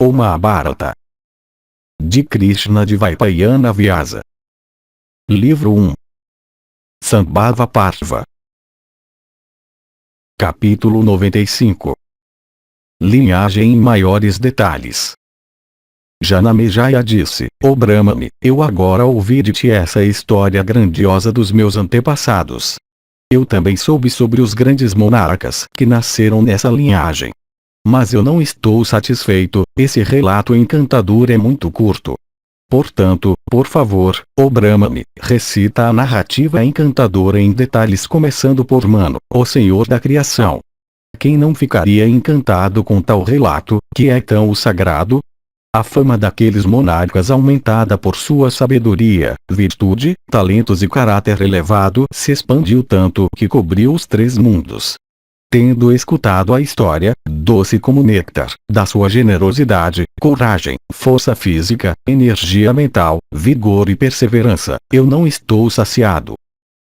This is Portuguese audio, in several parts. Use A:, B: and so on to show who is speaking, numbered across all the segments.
A: O Mahabharata. De Krishna Dvaipayana Vyasa. Livro 1. Sambhava Parva. Capítulo 95. Linhagem em maiores detalhes. Janamejaya disse: Ó Brahmane, eu agora ouvi de ti essa história grandiosa dos meus antepassados. Eu também soube sobre os grandes monarcas que nasceram nessa linhagem. Mas eu não estou satisfeito, esse relato encantador é muito curto. Portanto, por favor, ó Brahmane, recita a narrativa encantadora em detalhes começando por Mano, o Senhor da Criação. Quem não ficaria encantado com tal relato, que é tão sagrado? A fama daqueles monarcas aumentada por sua sabedoria, virtude, talentos e caráter elevado se expandiu tanto que cobriu os 3 mundos. Tendo escutado a história, doce como néctar, da sua generosidade, coragem, força física, energia mental, vigor e perseverança, eu não estou saciado.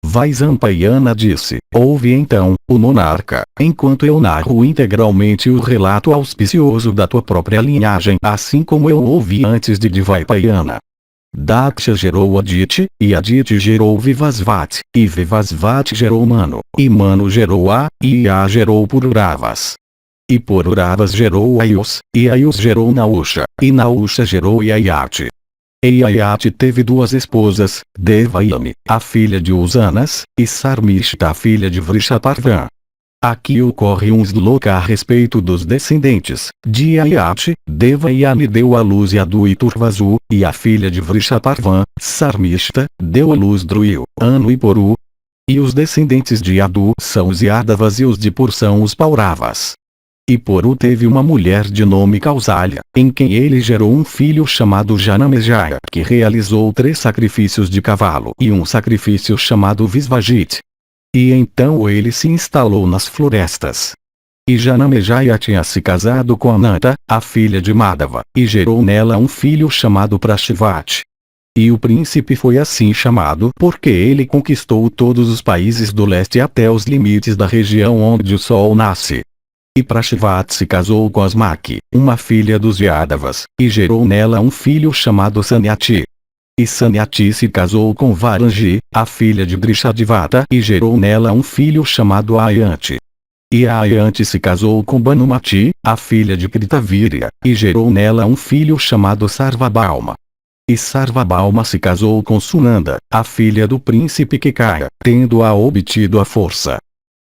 A: Vaisampayana disse: ouve então, o monarca, enquanto eu narro integralmente o relato auspicioso da tua própria linhagem, assim como eu ouvi antes de Dvaipayana. Daksha gerou Aditi, e Aditi gerou Vivasvati, e Vivasvati gerou Manu, e Manu gerou A, e A gerou Pururavas. E Pururavas gerou Ayus, e Ayus gerou Nausha, e Nausha gerou Yayati. E Yayati teve 2 esposas, Devayami, a filha de Usanas, e Sarmishta, a filha de Vrishaparvan. Aqui ocorre um sloka a respeito dos descendentes. De Yayati, Devayami deu à luz Yadu e Turvasu, e a filha de Vrishaparvan, Sarmishta, deu à luz Druil, Anu e Poru. E os descendentes de Yadu são os Yadavas e os de Pur são os Pauravas. E Poru teve uma mulher de nome Kausalya, em quem ele gerou um filho chamado Janamejaya, que realizou 3 sacrifícios de cavalo e um sacrifício chamado Visvajit. E então ele se instalou nas florestas. E Janamejaya tinha se casado com Ananta, a filha de Madhava, e gerou nela um filho chamado Prashivati. E o príncipe foi assim chamado porque ele conquistou todos os países do leste até os limites da região onde o sol nasce. E Prashivati se casou com Asmaki, uma filha dos Yadavas, e gerou nela um filho chamado Sanyati. E Sanyati se casou com Varangi, a filha de Drishadivata, e gerou nela um filho chamado Ayanti. E Ayanti se casou com Banumati, a filha de Kritavirya, e gerou nela um filho chamado Sarvabhauma. E Sarvabhauma se casou com Sunanda, a filha do príncipe Kekaya, tendo-a obtido a força.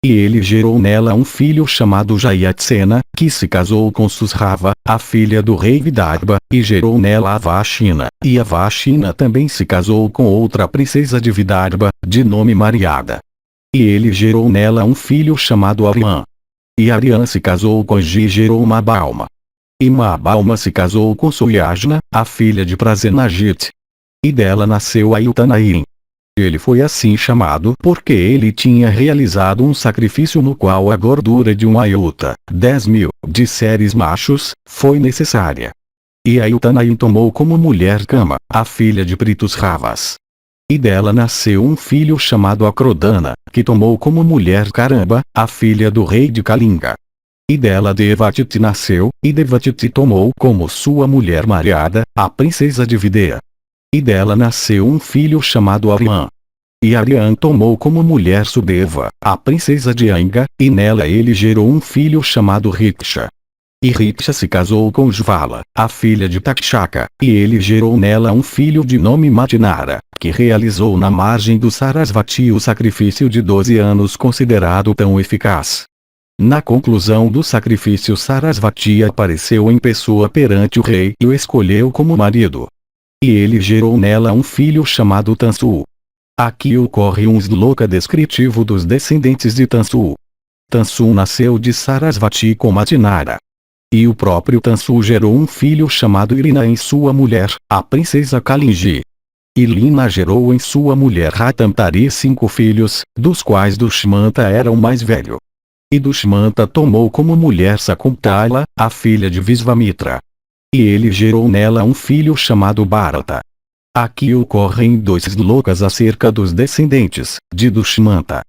A: E ele gerou nela um filho chamado Jayatsena, que se casou com Susrava, a filha do rei Vidarbha, e gerou nela a Vashina. E a Vashina também se casou com outra princesa de Vidarbha, de nome Mariada. E ele gerou nela um filho chamado Aryan. E Aryan se casou com Ji e gerou Mabauma. E Mabauma se casou com Suyajna, a filha de Prasenajit. E dela nasceu Ayutthanayin. Ele foi assim chamado porque ele tinha realizado um sacrifício no qual a gordura de um Ayuta, 10.000, de seres machos, foi necessária. E Ayutthanayin tomou como mulher Kama, a filha de Pritusravas. E dela nasceu um filho chamado Akrodana, que tomou como mulher Karamba, a filha do rei de Kalinga. E dela Devatiti nasceu, e Devatiti tomou como sua mulher Mariada, a princesa de Videha. E dela nasceu um filho chamado Aryan. E Aryan tomou como mulher Sudeva, a princesa de Anga, e nela ele gerou um filho chamado Riksha. E Riksha se casou com Jvala, a filha de Takshaka, e ele gerou nela um filho de nome Matinara, que realizou na margem do Sarasvati o sacrifício de 12 anos considerado tão eficaz. Na conclusão do sacrifício Sarasvati apareceu em pessoa perante o rei e o escolheu como marido. E ele gerou nela um filho chamado Tansu. Aqui ocorre um sloka descritivo dos descendentes de Tansu. Tansu nasceu de Sarasvati com Matinara. E o próprio Tansu gerou um filho chamado Irina em sua mulher, a princesa Kalinji. E Lina gerou em sua mulher Ratantari 5 filhos, dos quais Dushmanta era o mais velho. E Dushmanta tomou como mulher Sakuntala, a filha de Visvamitra. E ele gerou nela um filho chamado Bharata. Aqui ocorrem 2 slokas acerca dos descendentes de Dushmanta.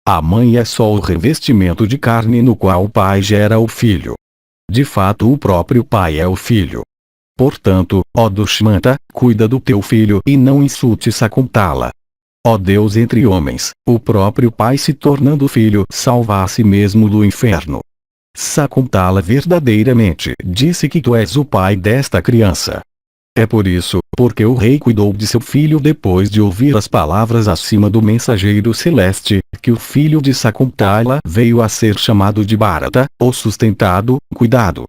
A: A mãe é só o revestimento de carne no qual o pai gera o filho. De fato o próprio pai é o filho. Portanto, ó Dushmanta, cuida do teu filho e não insulte Sakuntala. Ó Deus entre homens, o próprio pai se tornando filho salva a si mesmo do inferno. Sakuntala verdadeiramente disse que tu és o pai desta criança. É por isso, porque o rei cuidou de seu filho depois de ouvir as palavras acima do mensageiro celeste, que o filho de Sakuntala veio a ser chamado de Bharata, o sustentado, cuidado.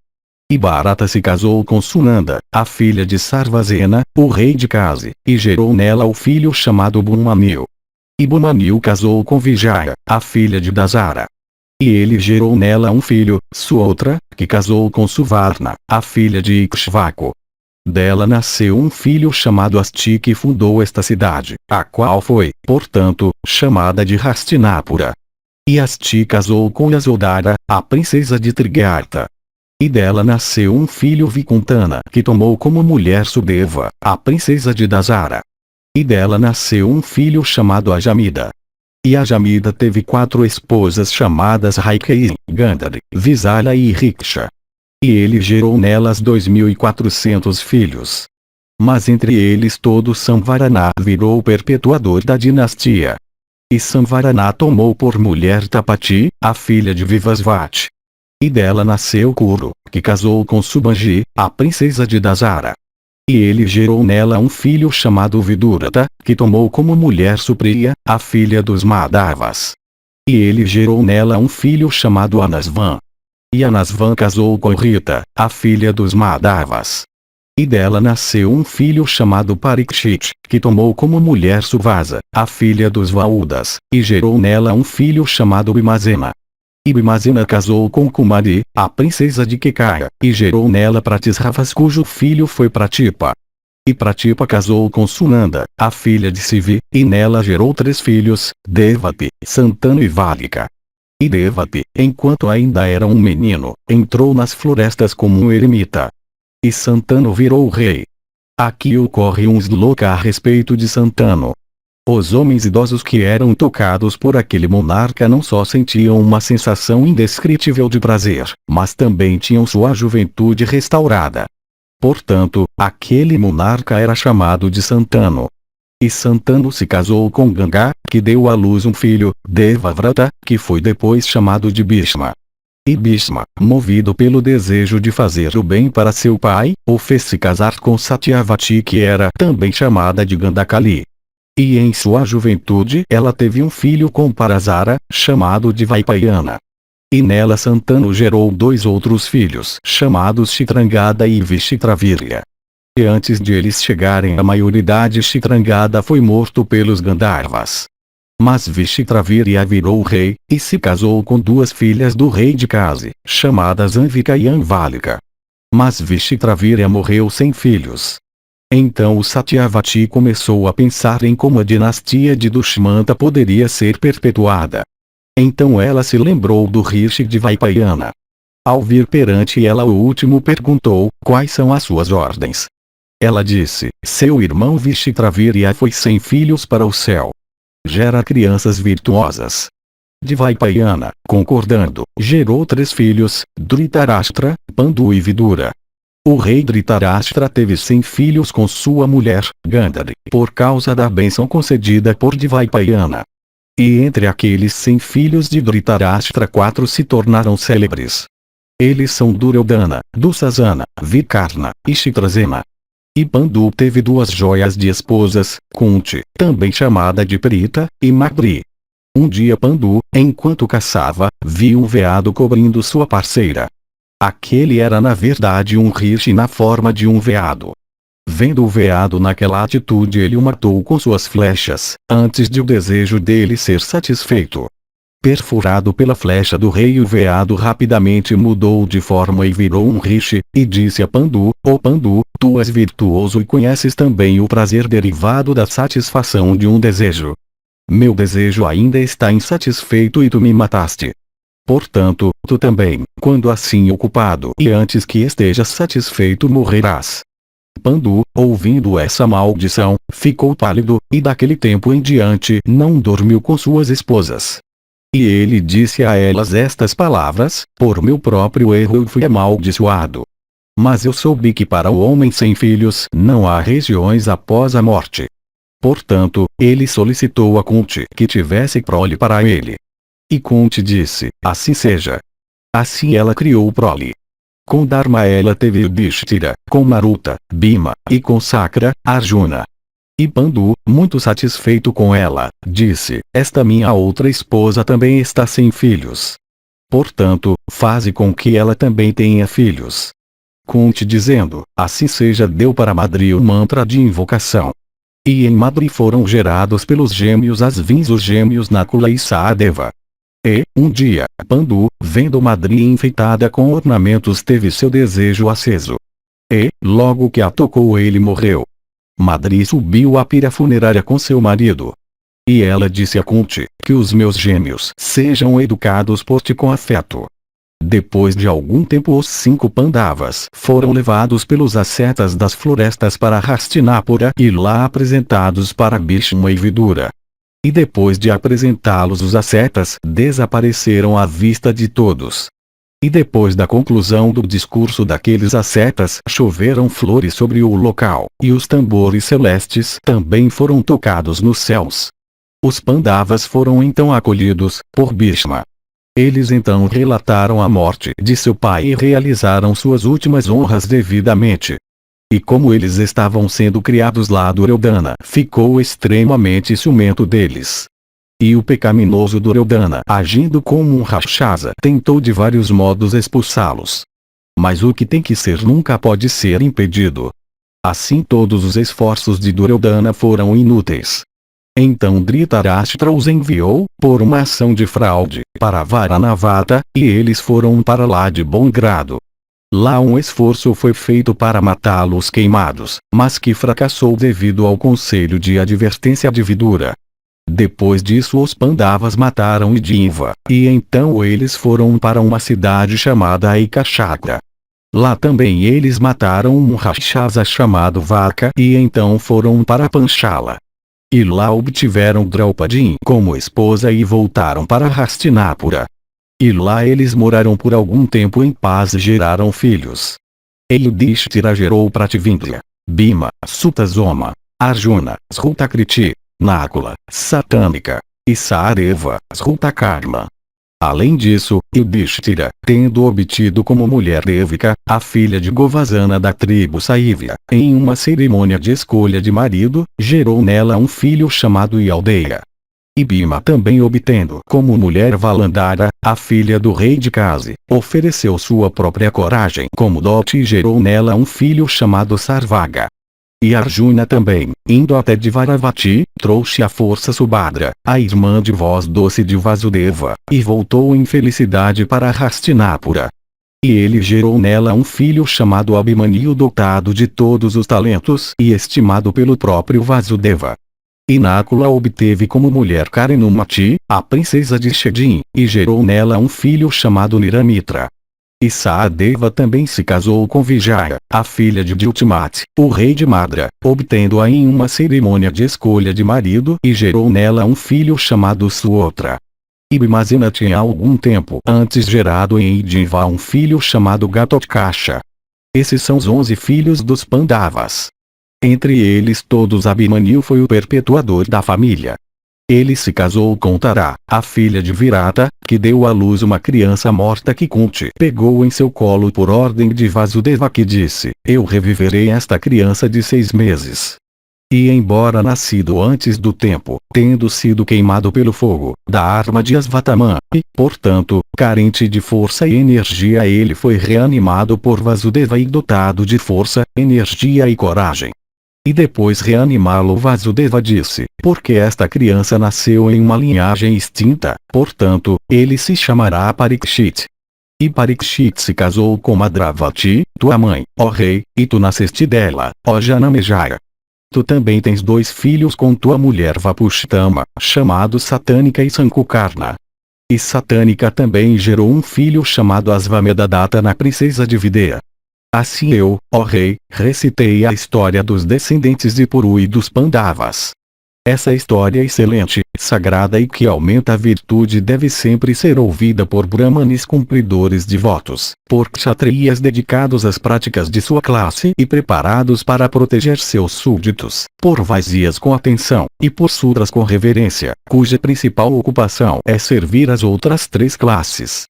A: E Bharata se casou com Sunanda, a filha de Sarvasena, o rei de Kasi, e gerou nela o filho chamado Bhumanyu. E Bhumanyu casou com Vijaya, a filha de Dasara. E ele gerou nela um filho, Suotra, que casou com Suvarna, a filha de Ikshvaku. Dela nasceu um filho chamado Asti que fundou esta cidade, a qual foi, portanto, chamada de Hastinapura. E Asti casou com Yasodhara, a princesa de Trigarta. E dela nasceu um filho Vikuntana que tomou como mulher Sudeva, a princesa de Dasara. E dela nasceu um filho chamado Ajamida. E Ajamida teve 4 esposas chamadas Raikeyi, Gandhari, Visala e Riksha. E ele gerou nelas 2.400 filhos. Mas entre eles todos Samvarana virou o perpetuador da dinastia. E Samvarana tomou por mulher Tapati, a filha de Vivasvati. E dela nasceu Kuru, que casou com Subhangi, a princesa de Dasara. E ele gerou nela um filho chamado Vidurata, que tomou como mulher Supriya, a filha dos Madhavas. E ele gerou nela um filho chamado Anasvan. E Anasvan casou com Rita, a filha dos Madhavas. E dela nasceu um filho chamado Parikshit, que tomou como mulher Suvasa, a filha dos Vaudas, e gerou nela um filho chamado Bhimazena. E Bhimazena casou com Kumari, a princesa de Kekaya, e gerou nela Pratisravas cujo filho foi Pratipa. E Pratipa casou com Sunanda, a filha de Sivi, e nela gerou 3 filhos, Devati, Santanu e Valika. E Devati, enquanto ainda era um menino, entrou nas florestas como um eremita. E Santanu virou rei. Aqui ocorre um sloka a respeito de Santanu. Os homens idosos que eram tocados por aquele monarca não só sentiam uma sensação indescritível de prazer, mas também tinham sua juventude restaurada. Portanto, aquele monarca era chamado de Santanu. E Santanu se casou com Ganga, que deu à luz um filho, Devavrata, que foi depois chamado de Bhishma. E Bhishma, movido pelo desejo de fazer o bem para seu pai, o fez se casar com Satyavati que era também chamada de Gandakali. E em sua juventude ela teve um filho com Parasara, chamado de Vaipayana. E nela Santanu gerou 2 outros filhos chamados Chitrangada e Vishitravirya. E antes de eles chegarem à maioridade Chitrangada foi morto pelos Gandharvas. Mas Vishitravirya virou rei, e se casou com 2 filhas do rei de Kasi, chamadas Anvika e Anvalika. Mas Vishitravirya morreu sem filhos. Então o Satyavati começou a pensar em como a dinastia de Dushmanta poderia ser perpetuada. Então ela se lembrou do Rishi de Vaipayana. Ao vir perante ela o último perguntou, quais são as suas ordens? Ela disse, seu irmão Vishitravirya foi sem filhos para o céu. Gera crianças virtuosas. De Vaipayana, concordando, gerou 3 filhos, Dhritarashtra, Pandu e Vidura. O rei Dhritarashtra teve 100 filhos com sua mulher, Gandhari, por causa da bênção concedida por Vaipayana. E entre aqueles 100 filhos de Dhritarashtra 4 se tornaram célebres. Eles são Duryodhana, Dusasana, Vikarna e Chitrasena. E Pandu teve 2 joias de esposas, Kunti, também chamada de Prita, e Magri. Um dia Pandu, enquanto caçava, viu um veado cobrindo sua parceira. Aquele era na verdade um rishi na forma de um veado. Vendo o veado naquela atitude ele o matou com suas flechas, antes de o desejo dele ser satisfeito. Perfurado pela flecha do rei o veado rapidamente mudou de forma e virou um rishi, e disse a Pandu, ó Pandu, tu és virtuoso e conheces também o prazer derivado da satisfação de um desejo. Meu desejo ainda está insatisfeito e tu me mataste. Portanto, tu também, quando assim ocupado e antes que estejas satisfeito morrerás. Pandu, ouvindo essa maldição, ficou pálido, e daquele tempo em diante não dormiu com suas esposas. E ele disse a elas estas palavras: por meu próprio erro eu fui amaldiçoado. Mas eu soube que para o homem sem filhos não há regiões após a morte. Portanto, ele solicitou a Kunti que tivesse prole para ele. E Kunti disse: assim seja. Assim ela criou prole. Com Dharma ela teve Yudhishthira, com Maruta, Bhima, e com Sakra, Arjuna. E Pandu, muito satisfeito com ela, disse: esta minha outra esposa também está sem filhos. Portanto, faze com que ela também tenha filhos. Kunti dizendo: assim seja, deu para Madri o mantra de invocação. E em Madri foram gerados pelos gêmeos Asvins os gêmeos Nakula e Sahadeva. E, um dia, Pandu, vendo Madri enfeitada com ornamentos, teve seu desejo aceso. E, logo que a tocou, ele morreu. Madri subiu à pira funerária com seu marido. E ela disse a Kunti: que os meus gêmeos sejam educados por ti com afeto. Depois de algum tempo os 5 Pandavas foram levados pelos ascetas das florestas para Hastinapura e lá apresentados para Bhishma e Vidura. E depois de apresentá-los os ascetas desapareceram à vista de todos. E depois da conclusão do discurso daqueles ascetas choveram flores sobre o local, e os tambores celestes também foram tocados nos céus. Os Pandavas foram então acolhidos por Bhishma. Eles então relataram a morte de seu pai e realizaram suas últimas honras devidamente. E como eles estavam sendo criados lá, Duryodhana ficou extremamente ciumento deles. E o pecaminoso Duryodhana, agindo como um Rakshasa, tentou de vários modos expulsá-los. Mas o que tem que ser nunca pode ser impedido. Assim todos os esforços de Duryodhana foram inúteis. Então Dhritarashtra os enviou, por uma ação de fraude, para Varanavata, e eles foram para lá de bom grado. Lá um esforço foi feito para matá-los queimados, mas que fracassou devido ao conselho de advertência de Vidura. Depois disso os Pandavas mataram Idhiva, e então eles foram para uma cidade chamada Aikashatra. Lá também eles mataram um Rakshasa chamado Vaka e então foram para Panchala. E lá obtiveram Draupadi como esposa e voltaram para Hastinapura. E lá eles moraram por algum tempo em paz e geraram filhos. Yudhishthira gerou Prativindra, Bhima, Sutasoma, Arjuna, Srutakriti, Nakula, Satanika, e Sahadeva, Srutakarma. Além disso, Yudhishthira, tendo obtido como mulher Devika, a filha de Govazana da tribo Saivya, em uma cerimônia de escolha de marido, gerou nela um filho chamado Yaldeia. E Bhima também obtendo como mulher Valandara, a filha do rei de Kasi, ofereceu sua própria coragem como dote e gerou nela um filho chamado Sarvaga. E Arjuna também, indo até Dvaravati, trouxe a força Subhadra, a irmã de voz doce de Vasudeva, e voltou em felicidade para Hastinapura. E ele gerou nela um filho chamado Abhimanyu, dotado de todos os talentos e estimado pelo próprio Vasudeva. E Nakula obteve como mulher Karenumati, a princesa de Shedin, e gerou nela um filho chamado Niramitra. E Sahadeva também se casou com Vijaya, a filha de Diltimati, o rei de Madra, obtendo-a em uma cerimônia de escolha de marido e gerou nela um filho chamado Suotra. E Bhimazena tinha algum tempo antes gerado em Idhiva um filho chamado Gatotkacha. Esses são os 11 filhos dos Pandavas. Entre eles todos Abhimanyu foi o perpetuador da família. Ele se casou com Tara, a filha de Virata, que deu à luz uma criança morta que Kunti pegou em seu colo por ordem de Vasudeva, que disse: eu reviverei esta criança de 6 meses. E embora nascido antes do tempo, tendo sido queimado pelo fogo da arma de Asvatama, e, portanto, carente de força e energia, ele foi reanimado por Vasudeva e dotado de força, energia e coragem. E depois reanimá-lo, Vasudeva disse: porque esta criança nasceu em uma linhagem extinta, portanto, ele se chamará Parikshit. E Parikshit se casou com Madravati, tua mãe, ó rei, e tu nasceste dela, ó Janamejaya. Tu também tens 2 filhos com tua mulher Vapushtama, chamados Satanika e Sankukarna. E Satanika também gerou um filho chamado Asvamedadatta na princesa de Videha. Assim eu, ó rei, recitei a história dos descendentes de Puru e dos Pandavas. Essa história excelente, sagrada e que aumenta a virtude deve sempre ser ouvida por brahmanes cumpridores de votos, por kshatriyas dedicados às práticas de sua classe e preparados para proteger seus súditos, por vaisyas com atenção, e por sudras com reverência, cuja principal ocupação é servir as outras três classes.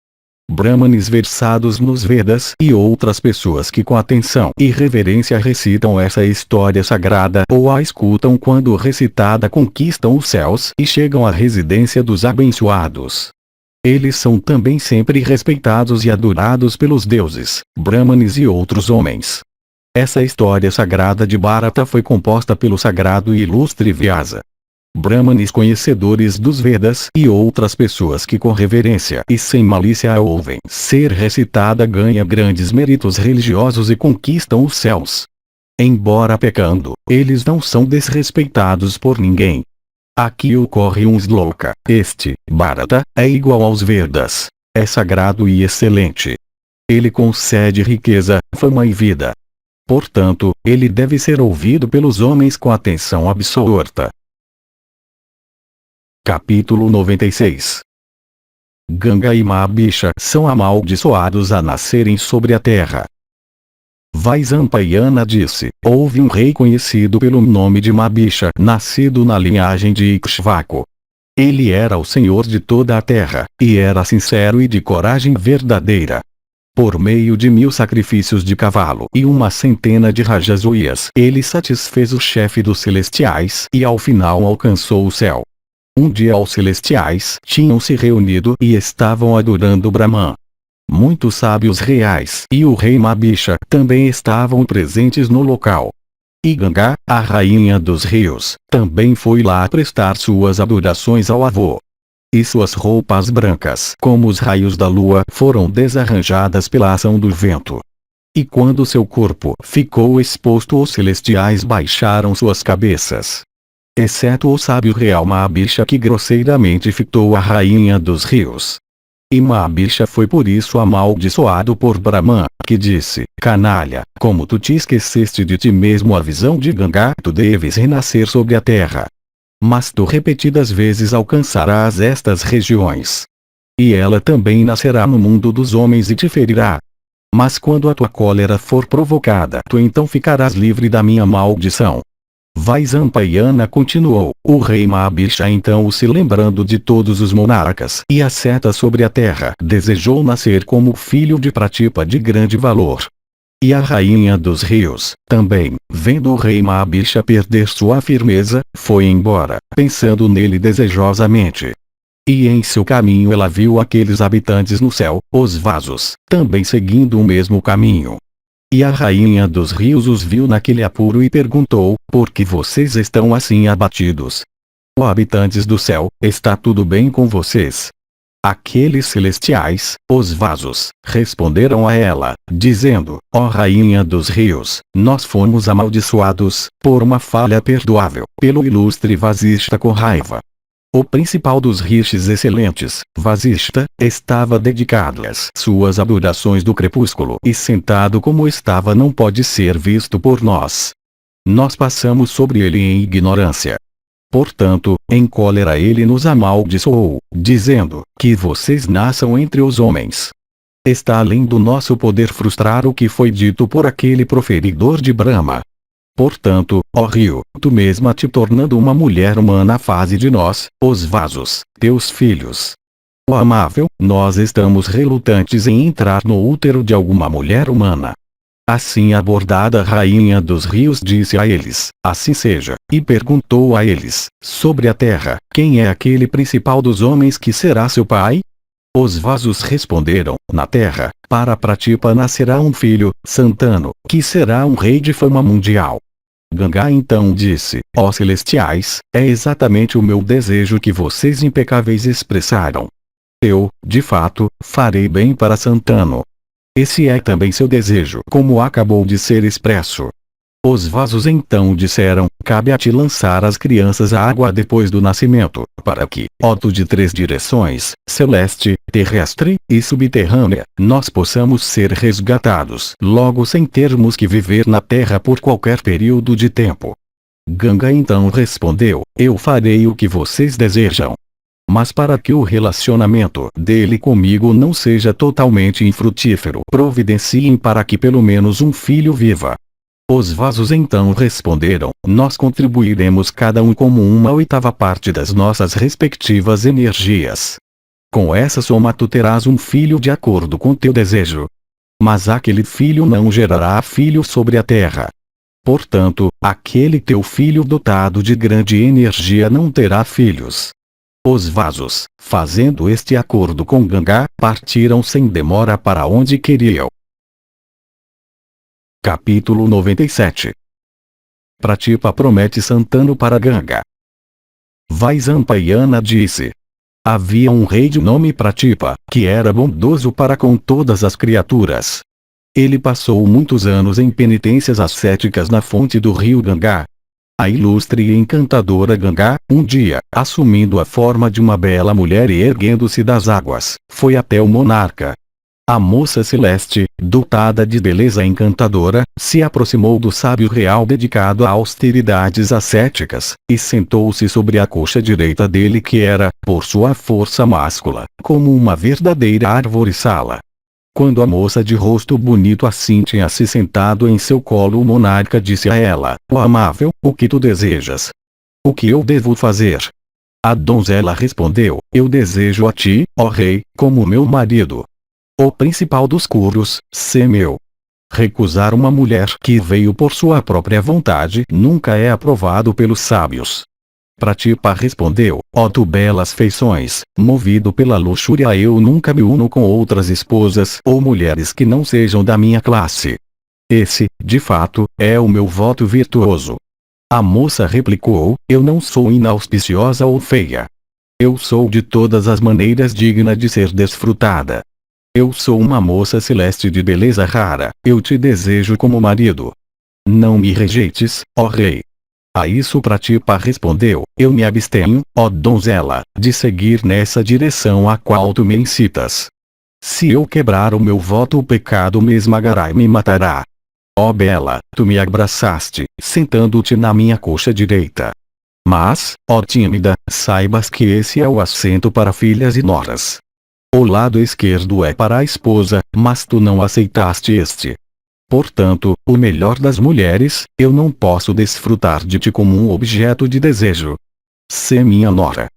A: Brahmanes versados nos Vedas e outras pessoas que com atenção e reverência recitam essa história sagrada ou a escutam quando recitada conquistam os céus e chegam à residência dos abençoados. Eles são também sempre respeitados e adorados pelos deuses, Brahmanes e outros homens. Essa história sagrada de Bharata foi composta pelo sagrado e ilustre Vyasa. Brahmanes conhecedores dos Vedas e outras pessoas que com reverência e sem malícia a ouvem ser recitada ganha grandes méritos religiosos e conquistam os céus. Embora pecando, eles não são desrespeitados por ninguém. Aqui ocorre um sloka. Este, Bharata, é igual aos Vedas. É sagrado e excelente. Ele concede riqueza, fama e vida. Portanto, ele deve ser ouvido pelos homens com atenção absorta. Capítulo 96. Ganga e Mahabisha são amaldiçoados a nascerem sobre a terra. Vaisampayana disse, houve um rei conhecido pelo nome de Mahabisha, nascido na linhagem de Ikshvaku. Ele era o senhor de toda a terra, e era sincero e de coragem verdadeira. Por meio de 1000 sacrifícios de cavalo e uma centena de rajasoias, ele satisfez o chefe dos celestiais e ao final alcançou o céu. Um dia os celestiais tinham se reunido e estavam adorando Brahman. Muitos sábios reais e o rei Mahabisha também estavam presentes no local. E Ganga, a rainha dos rios, também foi lá prestar suas adorações ao avô. E suas roupas brancas, como os raios da lua, foram desarranjadas pela ação do vento. E quando seu corpo ficou exposto, os celestiais baixaram suas cabeças. Exceto o sábio real Mahabisha, que grosseiramente fitou a rainha dos rios. E Mahabisha foi por isso amaldiçoado por Brahman, que disse, canalha, como tu te esqueceste de ti mesmo a visão de Ganga, tu deves renascer sobre a terra. Mas tu repetidas vezes alcançarás estas regiões. E ela também nascerá no mundo dos homens e te ferirá. Mas quando a tua cólera for provocada, tu então ficarás livre da minha maldição. Vaisampayana continuou, o rei Mahabisha então se lembrando de todos os monarcas e ascetas sobre a terra, desejou nascer como filho de Pratipa de grande valor. E a rainha dos rios, também, vendo o rei Mahabisha perder sua firmeza, foi embora, pensando nele desejosamente. E em seu caminho ela viu aqueles habitantes no céu, os vasos, também seguindo o mesmo caminho. E a rainha dos rios os viu naquele apuro e perguntou, por que vocês estão assim abatidos? Ó habitantes do céu, está tudo bem com vocês? Aqueles celestiais, os vasos, responderam a ela, dizendo, ó rainha dos rios, nós fomos amaldiçoados, por uma falha perdoável, pelo ilustre Vasishta com raiva. O principal dos rishis excelentes, Vasishta, estava dedicado às suas adorações do crepúsculo e sentado como estava não pode ser visto por nós. Nós passamos sobre ele em ignorância. Portanto, em cólera ele nos amaldiçoou, dizendo, que vocês nasçam entre os homens. Está além do nosso poder frustrar o que foi dito por aquele proferidor de Brahma. Portanto, ó rio, tu mesma te tornando uma mulher humana faze de nós, os vasos, teus filhos. Ó amável, nós estamos relutantes em entrar no útero de alguma mulher humana. Assim a bordada rainha dos rios disse a eles, assim seja, e perguntou a eles, sobre a terra, quem é aquele principal dos homens que será seu pai? Os vasos responderam, na terra, para Pratipa nascerá um filho, Santano, que será um rei de fama mundial. Ganga então disse, ó celestiais, é exatamente o meu desejo que vocês impecáveis expressaram. Eu, de fato, farei bem para Santano. Esse é também seu desejo, como acabou de ser expresso. Os vasos então disseram, cabe a ti lançar as crianças à água depois do nascimento, para que, ó tu de 3 direções, celeste, terrestre, e subterrânea, nós possamos ser resgatados logo sem termos que viver na terra por qualquer período de tempo. Ganga então respondeu: eu farei o que vocês desejam. Mas para que o relacionamento dele comigo não seja totalmente infrutífero, providenciem para que pelo menos um filho viva. Os vasos então responderam: nós contribuiremos cada um como 1/8 parte das nossas respectivas energias. Com essa soma tu terás um filho de acordo com teu desejo. Mas aquele filho não gerará filho sobre a terra. Portanto, aquele teu filho dotado de grande energia não terá filhos. Os vasos, fazendo este acordo com Ganga, partiram sem demora para onde queriam. Capítulo 97. Pratipa promete Santanu para Ganga. Vaisampayana disse: havia um rei de nome Pratipa, que era bondoso para com todas as criaturas. Ele passou muitos anos em penitências ascéticas na fonte do rio Ganga. A ilustre e encantadora Ganga, um dia, assumindo a forma de uma bela mulher e erguendo-se das águas, foi até o monarca. A moça celeste, dotada de beleza encantadora, se aproximou do sábio real dedicado a austeridades ascéticas, e sentou-se sobre a coxa direita dele que era, por sua força máscula, como uma verdadeira árvore-sala. Quando a moça de rosto bonito assim tinha se sentado em seu colo, o monarca disse a ela: ó amável, o que tu desejas? O que eu devo fazer? A donzela respondeu: eu desejo a ti, ó rei, como meu marido. O principal dos curos, sê meu. Recusar uma mulher que veio por sua própria vontade nunca é aprovado pelos sábios. Pratipa respondeu: ó tu belas feições, movido pela luxúria eu nunca me uno com outras esposas ou mulheres que não sejam da minha classe. Esse, de fato, é o meu voto virtuoso. A moça replicou: eu não sou inauspiciosa ou feia. Eu sou de todas as maneiras digna de ser desfrutada. Eu sou uma moça celeste de beleza rara, eu te desejo como marido. Não me rejeites, ó rei. A isso Pratipa respondeu: eu me abstenho, ó donzela, de seguir nessa direção a qual tu me incitas. Se eu quebrar o meu voto, o pecado me esmagará e me matará. Ó bela, tu me abraçaste, sentando-te na minha coxa direita. Mas, ó tímida, saibas que esse é o assento para filhas e noras. O lado esquerdo é para a esposa, mas tu não aceitaste este. Portanto, o melhor das mulheres, eu não posso desfrutar de ti como um objeto de desejo. Sê minha nora.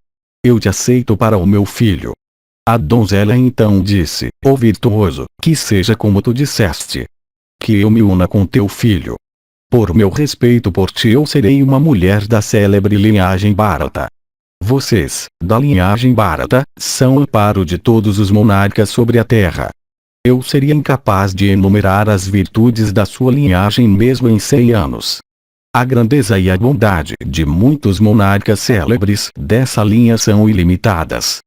A: Eu te aceito para o meu filho. A donzela então disse: ó virtuoso, que seja como tu disseste. Que eu me una com teu filho. Por meu respeito por ti eu serei uma mulher da célebre linhagem Bharata. Vocês, da linhagem Bharata, são o amparo de todos os monarcas sobre a terra. Eu seria incapaz de enumerar as virtudes da sua linhagem mesmo em 100 anos. A grandeza e a bondade de muitos monarcas célebres dessa linha são ilimitadas.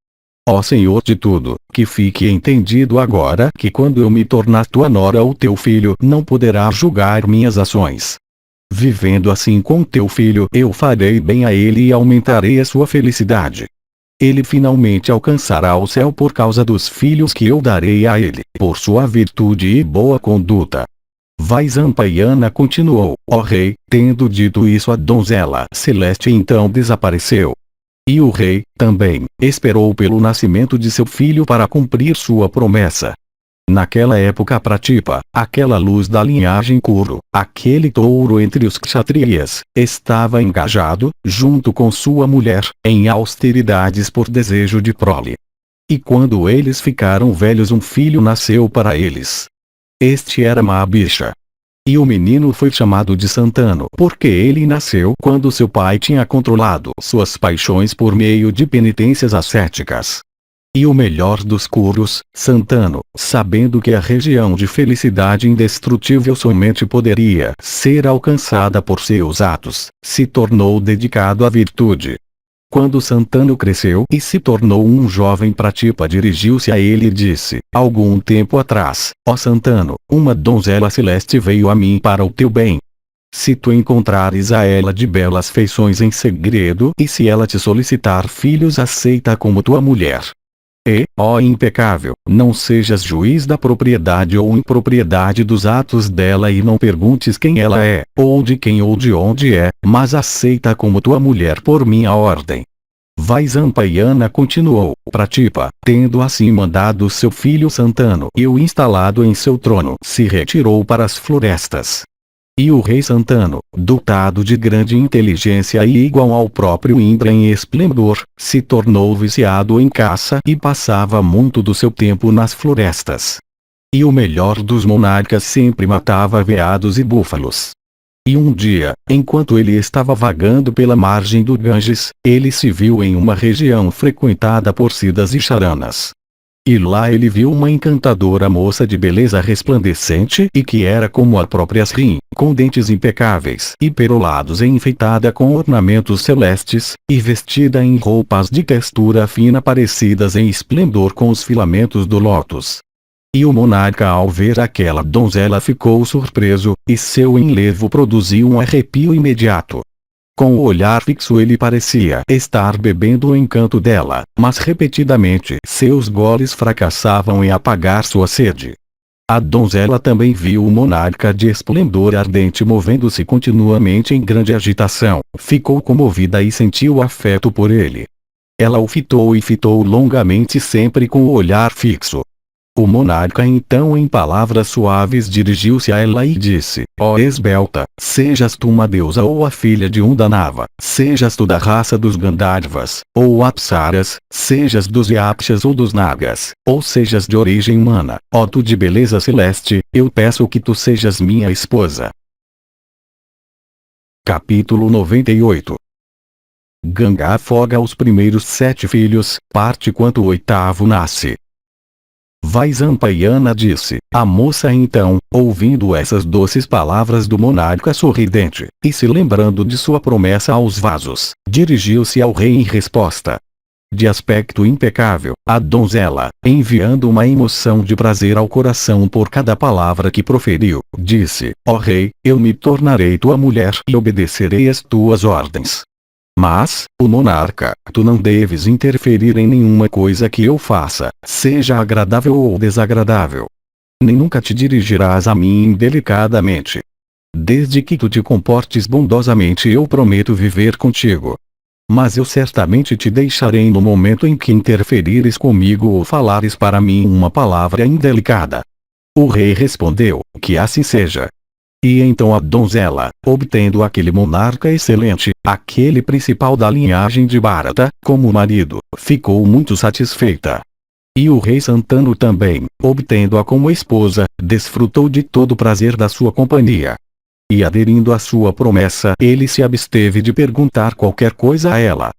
A: Ó Senhor de tudo, que fique entendido agora que quando eu me tornar tua nora ou teu filho não poderá julgar minhas ações. Vivendo assim com teu filho eu farei bem a ele e aumentarei a sua felicidade. Ele finalmente alcançará o céu por causa dos filhos que eu darei a ele, por sua virtude e boa conduta. Vaisampayana continuou: ó rei, tendo dito isso a donzela celeste então desapareceu. E o rei, também, esperou pelo nascimento de seu filho para cumprir sua promessa. Naquela época Pratipa, aquela luz da linhagem Kuru, aquele touro entre os kshatriyas, estava engajado, junto com sua mulher, em austeridades por desejo de prole. E quando eles ficaram velhos um filho nasceu para eles. Este era Mahabisha. E o menino foi chamado de Santanu porque ele nasceu quando seu pai tinha controlado suas paixões por meio de penitências ascéticas. E o melhor dos curos, Santanu, sabendo que a região de felicidade indestrutível somente poderia ser alcançada por seus atos, se tornou dedicado à virtude. Quando Santanu cresceu e se tornou um jovem Pratipa dirigiu-se a ele e disse: algum tempo atrás, ó Santanu, uma donzela celeste veio a mim para o teu bem. Se tu encontrares a ela de belas feições em segredo e se ela te solicitar filhos aceita como tua mulher. E, ó impecável, não sejas juiz da propriedade ou impropriedade dos atos dela e não perguntes quem ela é, ou de onde é, mas aceita como tua mulher por minha ordem. Vaisampayana continuou, Pratipa, tendo assim mandado seu filho Santanu e o instalado em seu trono, se retirou para as florestas. E o rei Santanu, dotado de grande inteligência e igual ao próprio Indra em esplendor, se tornou viciado em caça e passava muito do seu tempo nas florestas. E o melhor dos monarcas sempre matava veados e búfalos. E um dia, enquanto ele estava vagando pela margem do Ganges, ele se viu em uma região frequentada por siddhas e charanas. E lá ele viu uma encantadora moça de beleza resplandecente e que era como a própria Sri, com dentes impecáveis e perolados e enfeitada com ornamentos celestes, e vestida em roupas de textura fina parecidas em esplendor com os filamentos do lótus. E o monarca ao ver aquela donzela ficou surpreso, e seu enlevo produziu um arrepio imediato. Com o olhar fixo ele parecia estar bebendo o encanto dela, mas repetidamente seus goles fracassavam em apagar sua sede. A donzela também viu o monarca de esplendor ardente movendo-se continuamente em grande agitação, ficou comovida e sentiu afeto por ele. Ela o fitou e fitou longamente sempre com o olhar fixo. O monarca então em palavras suaves dirigiu-se a ela e disse, ó esbelta, sejas tu uma deusa ou a filha de um Danava, sejas tu da raça dos Gandharvas, ou Apsaras, sejas dos Yakshas ou dos Nagas, ou sejas de origem humana, ó tu de beleza celeste, eu peço que tu sejas minha esposa. Capítulo 98. Ganga afoga os primeiros 7 filhos, parte quanto o 8º nasce. Vaisampayana disse, a moça então, ouvindo essas doces palavras do monarca sorridente, e se lembrando de sua promessa aos vasos, dirigiu-se ao rei em resposta. De aspecto impecável, a donzela, enviando uma emoção de prazer ao coração por cada palavra que proferiu, disse, ó rei, eu me tornarei tua mulher e obedecerei às tuas ordens. Mas, o monarca, tu não deves interferir em nenhuma coisa que eu faça, seja agradável ou desagradável. Nem nunca te dirigirás a mim indelicadamente. Desde que tu te comportes bondosamente eu prometo viver contigo. Mas eu certamente te deixarei no momento em que interferires comigo ou falares para mim uma palavra indelicada. O rei respondeu, que assim seja. E então a donzela, obtendo aquele monarca excelente, aquele principal da linhagem de Bharata, como marido, ficou muito satisfeita. E o rei Santanu também, obtendo-a como esposa, desfrutou de todo o prazer da sua companhia. E aderindo à sua promessa, ele se absteve de perguntar qualquer coisa a ela.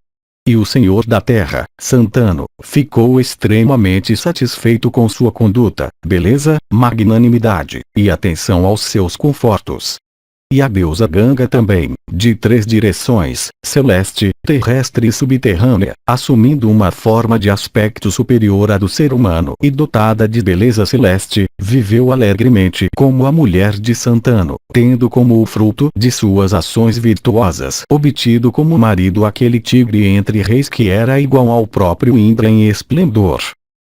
A: E o senhor da terra, Santanu, ficou extremamente satisfeito com sua conduta, beleza, magnanimidade, e atenção aos seus confortos. E a deusa Ganga também, de 3 direções, celeste, terrestre e subterrânea, assumindo uma forma de aspecto superior à do ser humano e dotada de beleza celeste, viveu alegremente como a mulher de Santanu, tendo como o fruto de suas ações virtuosas obtido como marido aquele tigre entre reis que era igual ao próprio Indra em esplendor.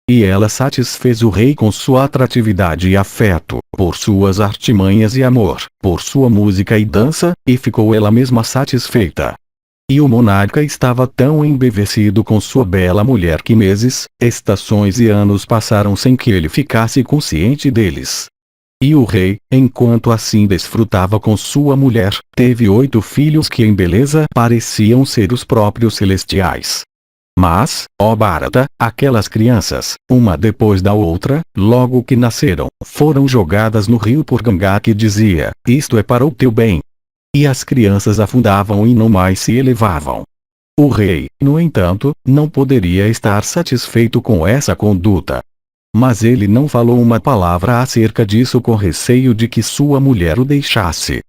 A: E ela satisfez o rei com sua atratividade e afeto, por suas artimanhas e amor, por sua música e dança, e ficou ela mesma satisfeita. E o monarca estava tão embevecido com sua bela mulher que meses, estações e anos passaram sem que ele ficasse consciente deles. E o rei, enquanto assim desfrutava com sua mulher, teve 8 filhos que em beleza pareciam ser os próprios celestiais. Mas, ó Bharata, aquelas crianças, uma depois da outra, logo que nasceram, foram jogadas no rio por Ganga que dizia, isto é para o teu bem. E as crianças afundavam e não mais se elevavam. O rei, no entanto, não poderia estar satisfeito com essa conduta. Mas ele não falou uma palavra acerca disso com receio de que sua mulher o deixasse.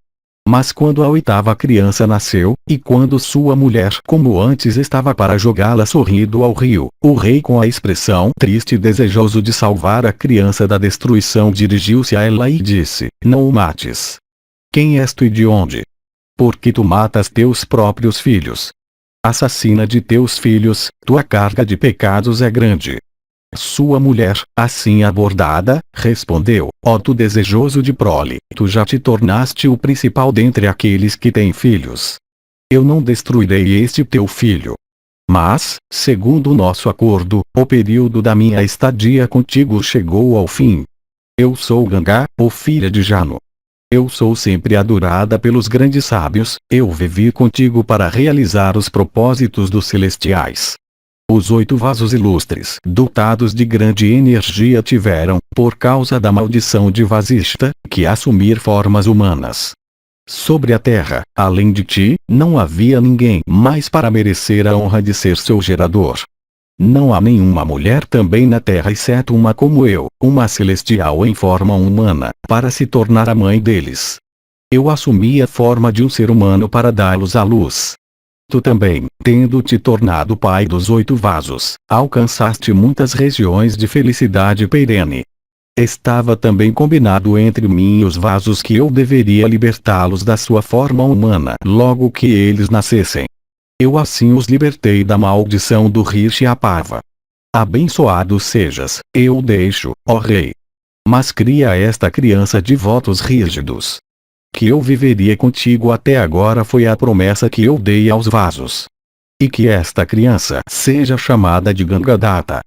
A: Mas quando a 8ª criança nasceu, e quando sua mulher como antes estava para jogá-la sorrindo ao rio, o rei com a expressão triste e desejoso de salvar a criança da destruição dirigiu-se a ela e disse, não o mates. Quem és tu e de onde? Por que tu matas teus próprios filhos? Assassina de teus filhos, tua carga de pecados é grande. Sua mulher, assim abordada, respondeu: ó tu desejoso de prole, tu já te tornaste o principal dentre aqueles que têm filhos. Eu não destruirei este teu filho. Mas, segundo o nosso acordo, o período da minha estadia contigo chegou ao fim. Eu sou Ganga, ou filha de Jano. Eu sou sempre adorada pelos grandes sábios, eu vivi contigo para realizar os propósitos dos celestiais. Os 8 vasos ilustres, dotados de grande energia, tiveram, por causa da maldição de Vasishta, que assumir formas humanas. Sobre a terra, além de ti, não havia ninguém mais para merecer a honra de ser seu gerador. Não há nenhuma mulher também na terra exceto uma como eu, uma celestial em forma humana, para se tornar a mãe deles. Eu assumi a forma de um ser humano para dá-los à luz. Tu também, tendo te tornado pai dos 8 vasos, alcançaste muitas regiões de felicidade perene. Estava também combinado entre mim e os vasos que eu deveria libertá-los da sua forma humana logo que eles nascessem. Eu assim os libertei da maldição do Rishyapava. Abençoado sejas, eu deixo, ó rei. Mas cria esta criança de votos rígidos. Que eu viveria contigo até agora foi a promessa que eu dei aos vasos. E que esta criança seja chamada de Gangadatta.